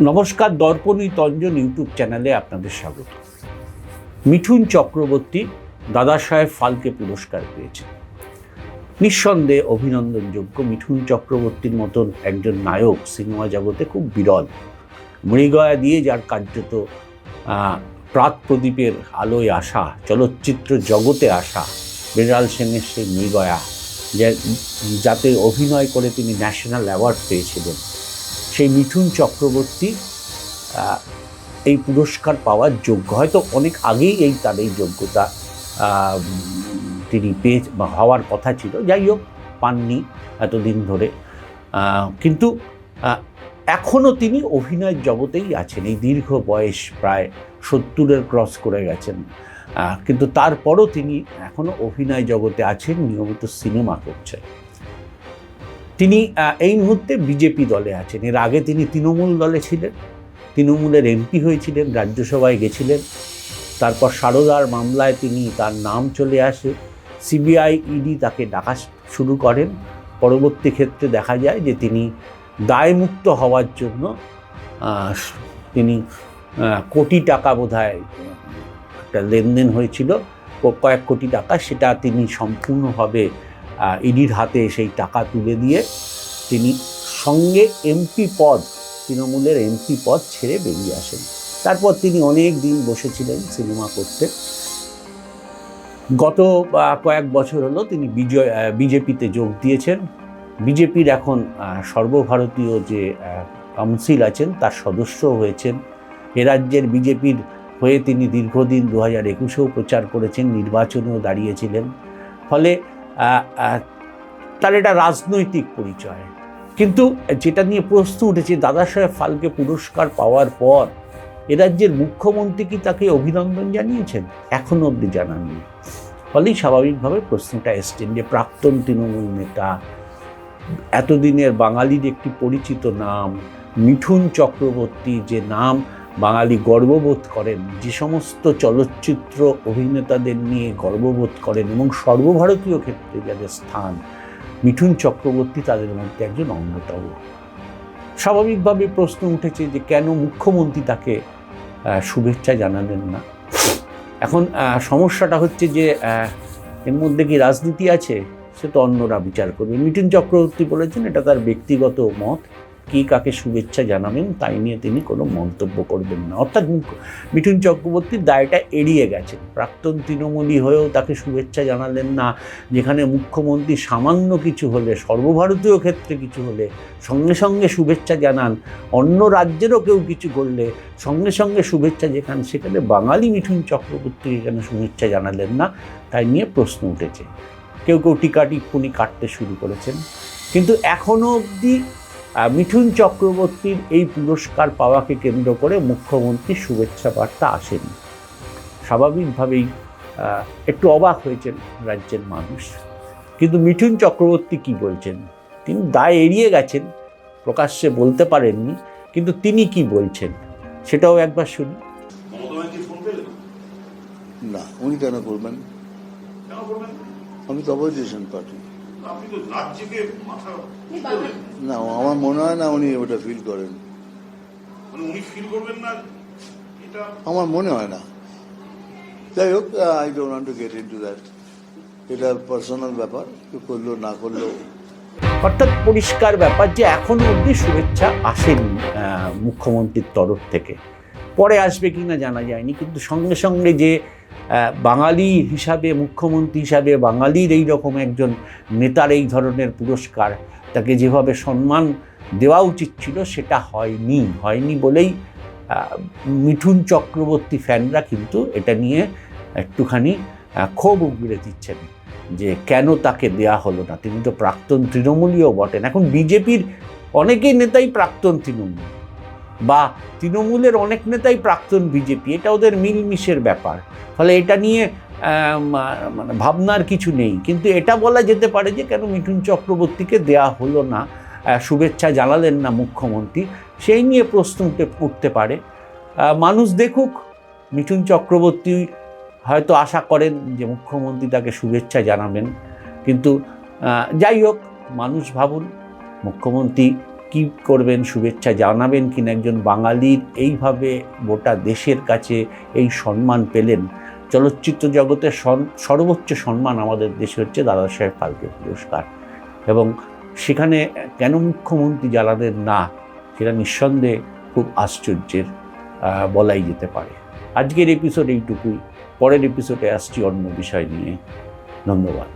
নমস্কার, দর্পণী তঞ্জন ইউটিউব চ্যানেলে আপনাদের স্বাগত। মিঠুন চক্রবর্তী দাদা সাহেব ফালকে পুরস্কার পেয়েছেন। নিঃসন্দেহে অভিনন্দনযোগ্য। মিঠুন চক্রবর্তীর মতন একজন নায়ক সিনেমা জগতে খুব বিরল। মৃগয়া দিয়ে যার কার্যত প্রাত প্রদীপের আলোয় আসা, চলচ্চিত্র জগতে আসা, মৃণাল সেনের সেই মৃগয়া, যাতে অভিনয় করে তিনি ন্যাশনাল অ্যাওয়ার্ড পেয়েছিলেন, সেই মিঠুন চক্রবর্তী এই পুরস্কার পাওয়ার যোগ্য। হয়তো অনেক আগেই তার এই যোগ্যতা তিনি হওয়ার কথা ছিল, যাই হোক পাননি এতদিন ধরে। কিন্তু এখনও তিনি অভিনয়ের জগতেই আছেন। এই দীর্ঘ বয়স, প্রায় 70-এর ক্রস করে গেছেন, কিন্তু তারপরও তিনি এখনও অভিনয় জগতে আছেন, নিয়মিত সিনেমা করছেন। তিনি এই মুহূর্তে বিজেপি দলে আছেন। এর আগে তিনি তৃণমূল দলে ছিলেন, তৃণমূলের এমপি হয়েছিলেন, রাজ্যসভায় গেছিলেন। তারপর সারদার মামলায় তার নাম চলে আসে, সিবিআই ইডি তাকে ডাকা শুরু করেন। পরবর্তী ক্ষেত্রে দেখা যায় যে তিনি দায়মুক্ত হওয়ার জন্য তিনি কোটি টাকা, বোধহয় একটা লেনদেন হয়েছিল কয়েক কোটি টাকা, সেটা তিনি সম্পূর্ণভাবে ইডির হাতে সেই টাকা তুলে দিয়ে তিনি সঙ্গে এমপি পদ, তৃণমূলের এমপি পদ ছেড়ে বেরিয়ে আসেন। তারপর তিনি অনেক দিন বসেছিলেন সিনেমা করতে। গত কয়েক বছর হলো তিনি বিজেপিতে যোগ দিয়েছেন। বিজেপির এখন সর্বভারতীয় যে কাউন্সিল আছেন তার সদস্য হয়েছেন। এ রাজ্যের বিজেপির হয়ে তিনি দীর্ঘদিন 2021-এও প্রচার করেছেন, নির্বাচনেও দাঁড়িয়েছিলেন। ফলে তার এটা রাজনৈতিক পরিচয়। কিন্তু যেটা নিয়ে প্রশ্ন উঠেছে, দাদা সাহেব ফালকে পুরস্কার পাওয়ার পর এ রাজ্যের মুখ্যমন্ত্রী কি তাকে অভিনন্দন জানিয়েছেন? এখনও অবধি জানাননি। ফলেই স্বাভাবিকভাবে প্রশ্নটা এসছেন যে প্রাক্তন তৃণমূল নেতা, এতদিনের বাঙালির একটি পরিচিত নাম মিঠুন চক্রবর্তী, যে নাম বাঙালি গর্ববোধ করেন, যে সমস্ত চলচ্চিত্র অভিনেতাদের নিয়ে গর্ববোধ করেন এবং সর্বভারতীয় ক্ষেত্রে যাদের স্থান, মিঠুন চক্রবর্তী তাদের মধ্যে একজন অন্যতম। স্বাভাবিকভাবে প্রশ্ন উঠেছে যে কেন মুখ্যমন্ত্রী তাকে শুভেচ্ছা জানালেন না। এখন সমস্যাটা হচ্ছে যে এর মধ্যে কি রাজনীতি আছে, সে তো অন্যরা বিচার করবে। মিঠুন চক্রবর্তী বলেছেন এটা তার ব্যক্তিগত মত, কি কাকে শুভেচ্ছা জানাবেন তাই নিয়ে তিনি কোনো মন্তব্য করবেন না। অর্থাৎ মিঠুন চক্রবর্তীর দায়টা এড়িয়ে গেছেন। প্রাক্তন তৃণমূলী হয়েও তাকে শুভেচ্ছা জানালেন না, যেখানে মুখ্যমন্ত্রী সামান্য কিছু হলে, সর্বভারতীয় ক্ষেত্রে কিছু হলে সঙ্গে সঙ্গে শুভেচ্ছা জানান। অন্য রাজ্যেরও কেউ কিছু করলে সঙ্গে সঙ্গে শুভেচ্ছা যেখানে, সেখানে বাঙালি মিঠুন চক্রবর্তী এখানে শুভেচ্ছা জানালেন না, তাই নিয়ে প্রশ্ন উঠেছে। কেউ কেউ টিকা টিপ্পনি কাটতে শুরু করেছেন। কিন্তু এখনও অবধি মিঠুন চক্রবর্তীর এই পুরস্কার পাওয়াকে কেন্দ্র করে মুখ্যমন্ত্রীর শুভেচ্ছা বার্তা আসেনি। স্বাভাবিকভাবেই একটু অবাক হয়েছেন রাজ্যের মানুষ। কিন্তু মিঠুন চক্রবর্তী কি বলছেন? তিনি দায় এড়িয়ে গেছেন, প্রকাশ্যে বলতে পারেননি, কিন্তু তিনি কি বলছেন সেটাও একবার শুনি। না, উনি কেন করবেন? আমি তো অপোজিশন পার্টি। না, আমার মনে হয় না উনি ওটা ফিল করেন। আমার মনে হয় না। যাই হোক, I don't want to get into that. এটা পার্সোনাল ব্যাপার, কেউ করলো না করলো। অর্থাৎ পরিষ্কার ব্যাপার যে এখনো অবধি শুভেচ্ছা আসেনি মুখ্যমন্ত্রীর তরফ থেকে। পরে আসবে কিনা জানা যায়নি, কিন্তু সঙ্গে সঙ্গে যে বাঙালি হিসাবে, মুখ্যমন্ত্রী হিসাবে বাঙালির এই রকম একজন নেতার এই ধরনের পুরস্কার, তাকে যেভাবে সম্মান দেওয়া উচিত ছিল সেটা হয়নি বলেই মিঠুন চক্রবর্তী ফ্যানরা কিন্তু এটা নিয়ে একটুখানি ক্ষোভ উগড়ে দিচ্ছেন যে কেন তাকে দেয়া হলো না। তিনি তো প্রাক্তন তৃণমূলীও বটেন। এখন বিজেপির অনেকেই নেতাই প্রাক্তন তৃণমূল, বা তৃণমূলের অনেক নেতাই প্রাক্তন বিজেপি, এটা ওদের মিলমিশের ব্যাপার। ফলে এটা নিয়ে মানে ভাবনার কিছু নেই। কিন্তু এটা বলা যেতে পারে যে কেন মিঠুন চক্রবর্তীকে দেয়া হলো না, শুভেচ্ছা জানালেন না মুখ্যমন্ত্রী, সেই নিয়ে প্রশ্ন উঠতে পারে। মানুষ দেখুক, মিঠুন চক্রবর্তী হয়তো আশা করেন যে মুখ্যমন্ত্রী তাকে শুভেচ্ছা জানাবেন। কিন্তু যাই হোক, মানুষ ভাবুন মুখ্যমন্ত্রী কি করবেন, শুভেচ্ছা জানাবেন কিনা একজন বাঙালির এইভাবে গোটা দেশের কাছে এই সম্মান পেলেন। চলচ্চিত্র জগতের সর্বোচ্চ সম্মান আমাদের দেশে হচ্ছে দাদা সাহেব ফালকে পুরস্কার, এবং সেখানে কেন মুখ্যমন্ত্রী জানালেন না, সেটা নিঃসন্দেহে খুব আশ্চর্যের বলাই যেতে পারে। আজকের এপিসোড এইটুকুই, পরের এপিসোডে আসছি অন্য বিষয় নিয়ে। ধন্যবাদ।